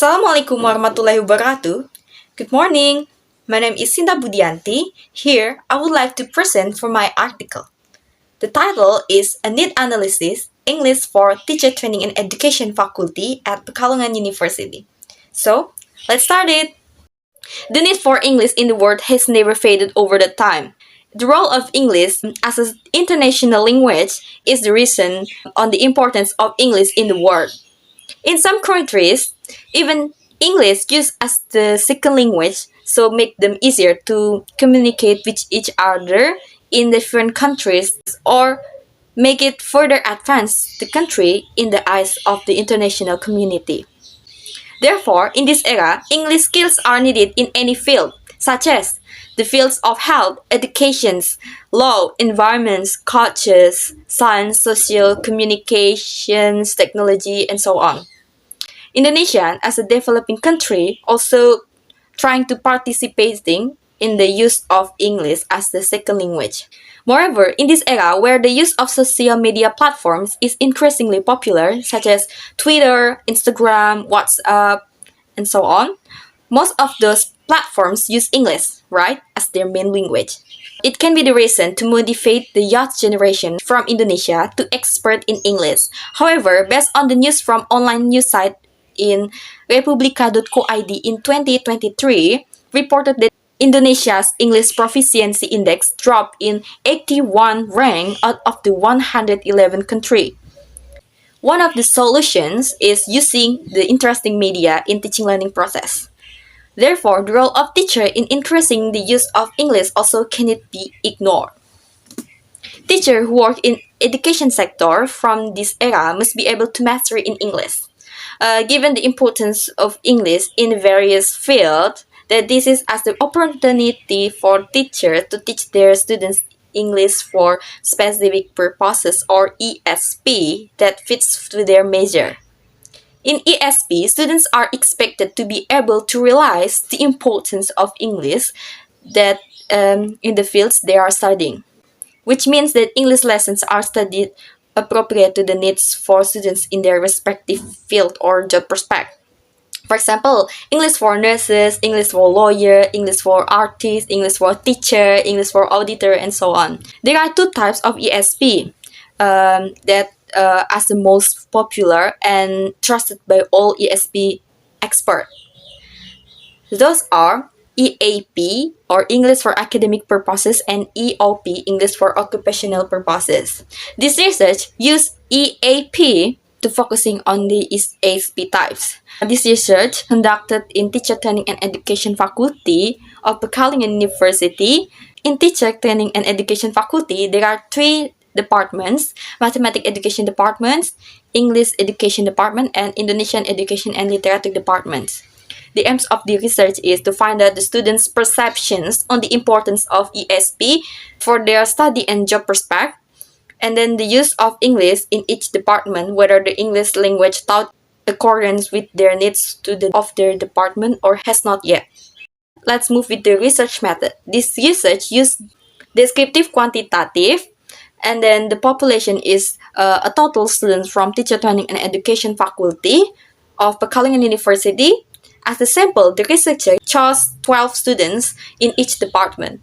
Assalamualaikum warahmatullahi wabarakatuh. Good morning. My name is Sinta Budianti. Here, I would like to present for my article. The title is A Need Analysis, English for Teacher Training and Education Faculty at Pekalongan University. So, let's start it. The need for English in the world has never faded over the time. The role of English as an international language is the reason on the importance of English in the world. In some countries, even English used as the second language so make them easier to communicate with each other in different countries or make it further advance the country in the eyes of the international community. Therefore, in this era, English skills are needed in any field, such as the fields of health, educations, law, environments, cultures, science, social, communications, technology, and so on. Indonesia, as a developing country, also trying to participating in the use of English as the second language. Moreover, in this era where the use of social media platforms is increasingly popular, such as Twitter, Instagram, WhatsApp, and so on, most of those platforms use English, right, as their main language. It can be the reason to motivate the youth generation from Indonesia to expert in English. However, based on the news from online news site in republica.co.id in 2023, reported that Indonesia's English Proficiency Index dropped in 81 rank out of the 111 country. One of the solutions is using the interesting media in teaching learning process. Therefore, the role of teacher in increasing the use of English also cannot be ignored. Teachers who work in education sector from this era must be able to master in English. Given the importance of English in various fields, that this is as the opportunity for teachers to teach their students English for specific purposes or ESP that fits to their measure. In ESP, students are expected to be able to realize the importance of English that in the fields they are studying, which means that English lessons are studied appropriate to the needs for students in their respective field or job prospect. For example, English for nurses, English for lawyer, English for artist, English for teacher, English for auditor, and so on. There are two types of ESP that as the most popular and trusted by all ESP experts. Those are EAP or English for academic purposes and EOP English for occupational purposes. This research used EAP to focusing on the ESP types. This research conducted in Teacher Training and Education Faculty of Pekalongan University. In Teacher Training and Education Faculty, there are three departments: Mathematics Education Department, English Education Department, and Indonesian Education and Literature Department. The aims of the research is to find out the students' perceptions on the importance of ESP for their study and job prospect, and then the use of English in each department, whether the English language taught accordance with their needs of their department or has not yet. Let's move with the research method. This research used descriptive quantitative, and then the population is a total students from Teacher Training and Education Faculty of Pekalongan University. As a sample, the researcher chose 12 students in each department.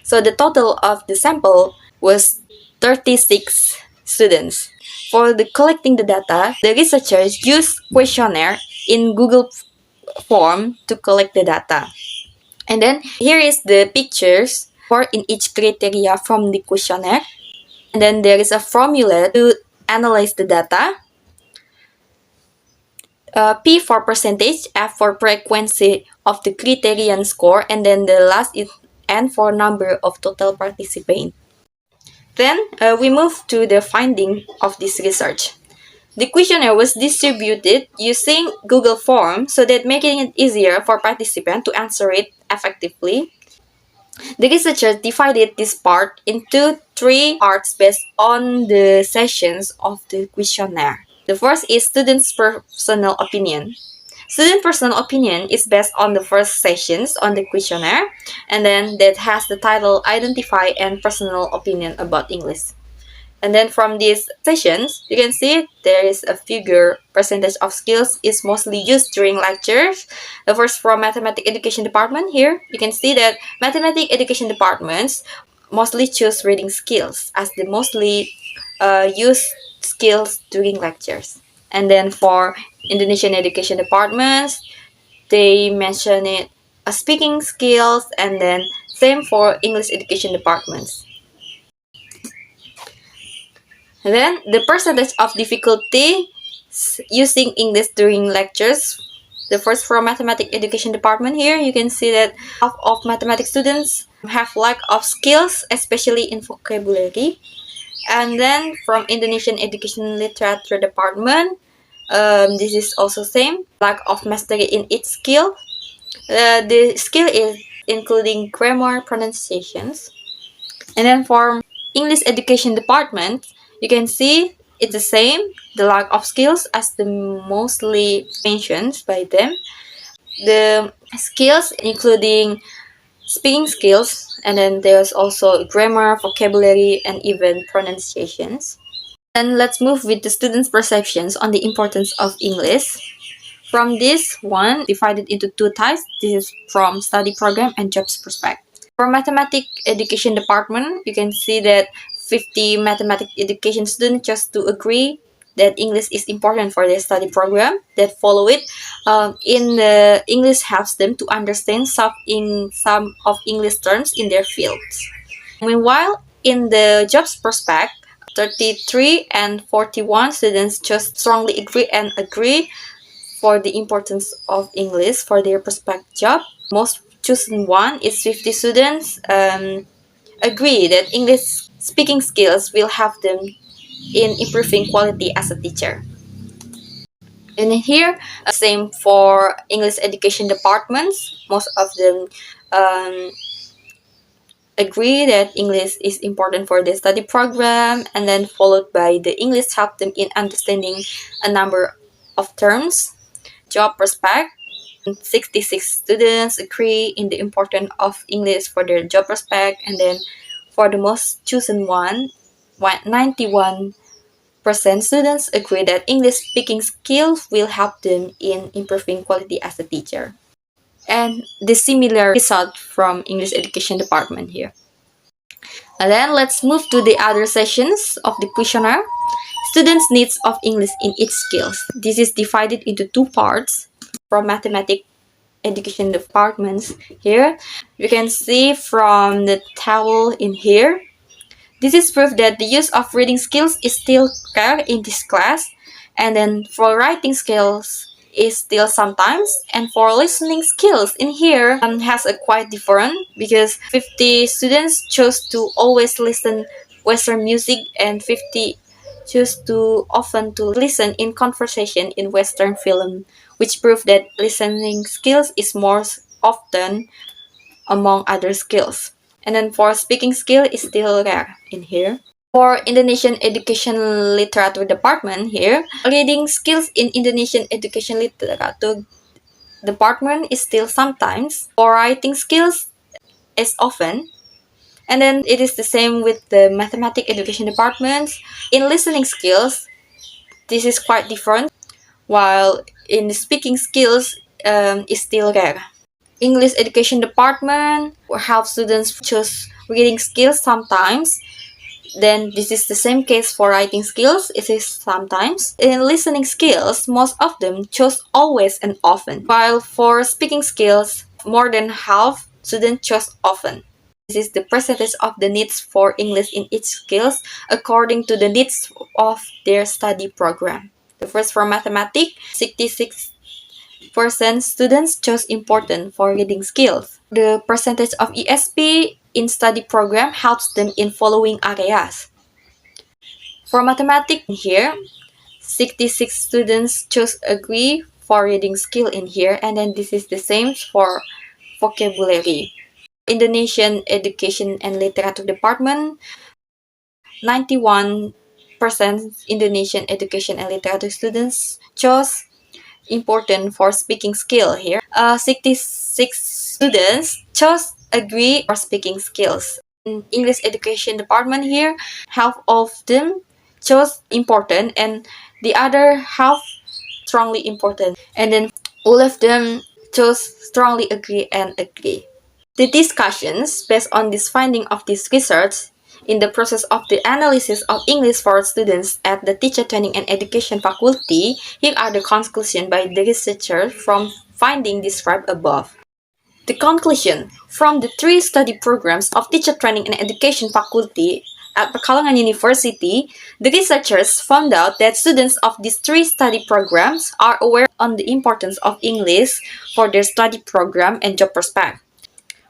So the total of the sample was 36 students. For collecting the data, the researchers used questionnaire in Google form to collect the data. And then here is the pictures for in each criteria from the questionnaire. And then there is a formula to analyze the data. P for percentage, F for frequency of the criterion score, and then the last is N for number of total participants. Then we move to the finding of this research. The questionnaire was distributed using Google Form so that making it easier for participants to answer it effectively. The researchers divided this part into three parts based on the sessions of the questionnaire. The first is students' personal opinion. Student personal opinion is based on the first sessions on the questionnaire, and then that has the title Identify and Personal Opinion about English. And then from these sessions, you can see there is a figure. Percentage of skills is mostly used during lectures. The first from mathematics education department here, you can see that mathematics education departments mostly choose reading skills as the mostly used skills during lectures. And then for Indonesian education departments, they mention it as speaking skills, and then same for English education departments. And then the percentage of difficulty using English during lectures. The first from mathematics education department here, you can see that half of mathematics students have lack of skills, especially in vocabulary. And then from Indonesian education literature department, this is also same, lack of mastery in each skill. The skill is including grammar, pronunciations. And then for English education department, you can see it's the same, the lack of skills as the mostly mentioned by them. The skills including speaking skills, and then there's also grammar, vocabulary, and even pronunciations. And let's move with the students' perceptions on the importance of English. From this one, divided into two types. This is from study program and jobs perspective. For mathematics education department, you can see that 50 mathematics education students just to agree that English is important for their study program, that follow it. In the English helps them to understand some of English terms in their fields. Meanwhile, in the jobs prospect, 33 and 41 students just strongly agree for the importance of English for their prospect job. Most chosen one is 50 students agree that English speaking skills will help them in improving quality as a teacher. And here, same for English education departments. Most of them um, agree that English is important for the study program, and then followed by the English help them in understanding a number of terms. Job prospect, 66 students agree in the importance of English for their job prospect, and then for the most chosen one, 91% students agree that English speaking skills will help them in improving quality as a teacher. And the similar result from English education department here. And then let's move to the other sessions of the questionnaire. Students' needs of English in each skills. This is divided into two parts. From mathematics education departments here, you can see from the table in here, this is proof that the use of reading skills is still rare in this class, and then for writing skills is still sometimes, and for listening skills in here has a quite different, because 50 students chose to always listen Western music, and 50 choose to often to listen in conversation in Western film, which prove that listening skills is more often among other skills. And then for speaking skill is still rare in here. For Indonesian Education Literature Department here, reading skills in Indonesian Education Literature Department is still sometimes. For writing skills is often. And then it is the same with the Mathematics Education Department. In listening skills, this is quite different, while in the speaking skills is still rare. English Education Department help students choose reading skills sometimes. Then this is the same case for writing skills, it is sometimes. In listening skills, most of them chose always and often. While for speaking skills, more than half students chose often. This is the percentage of the needs for English in each skills according to the needs of their study program. The first for mathematics, 66% students chose important for reading skills. The percentage of ESP in study program helps them in following areas. For mathematics here, 66 students chose agree for reading skill in here, and then this is the same for vocabulary. Indonesian Education and Literature Department, 91% Indonesian education and literature students chose important for speaking skill here. 66 students chose agree for speaking skills. English education department here, half of them chose important and the other half strongly important. And then all of them chose strongly agree and agree. The discussions based on this finding of this research in the process of the analysis of English for students at the Teacher Training and Education Faculty, here are the conclusions by the researchers from finding described above. The conclusion from the three study programs of Teacher Training and Education Faculty at Pekalongan University, the researchers found out that students of these three study programs are aware on the importance of English for their study program and job prospect.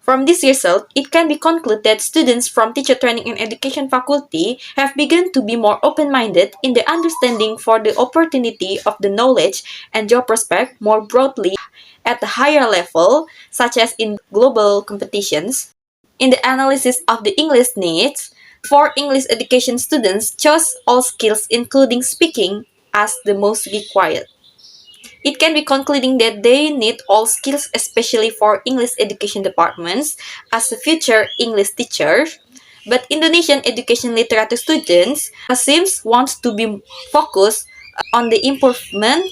From this result, it can be concluded that students from Teacher Training and Education Faculty have begun to be more open-minded in their understanding for the opportunity of the knowledge and job prospect more broadly at the higher level, such as in global competitions. In the analysis of the English needs, for English education students chose all skills including speaking as the most required. It can be concluding that they need all skills, especially for English education departments, as a future English teacher. But Indonesian education literature students seems want to be focused on the improvement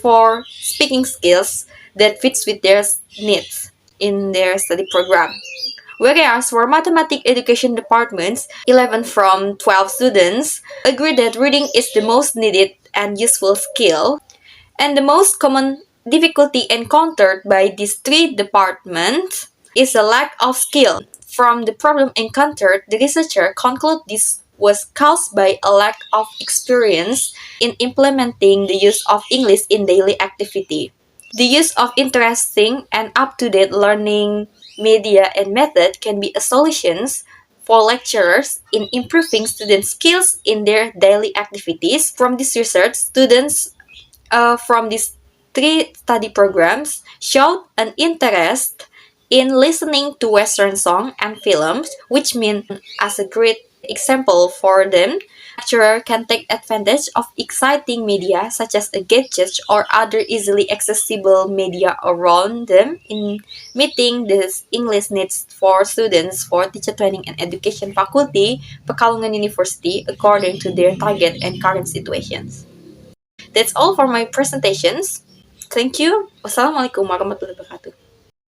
for speaking skills that fits with their needs in their study program. Whereas for mathematics education departments, 11 from 12 students agree that reading is the most needed and useful skill. And the most common difficulty encountered by these three departments is a lack of skill. From the problem encountered, the researcher concluded this was caused by a lack of experience in implementing the use of English in daily activity. The use of interesting and up-to-date learning media and method can be a solution for lecturers in improving student skills in their daily activities. From this research, students from these three study programs showed an interest in listening to Western songs and films, which mean as a great example for them, lecturer can take advantage of exciting media such as a gadget or other easily accessible media around them in meeting these English needs for students for Teacher Training and Education Faculty, Pekalongan University, according to their target and current situations. That's all for my presentations. Thank you. Wassalamualaikum warahmatullahi wabarakatuh.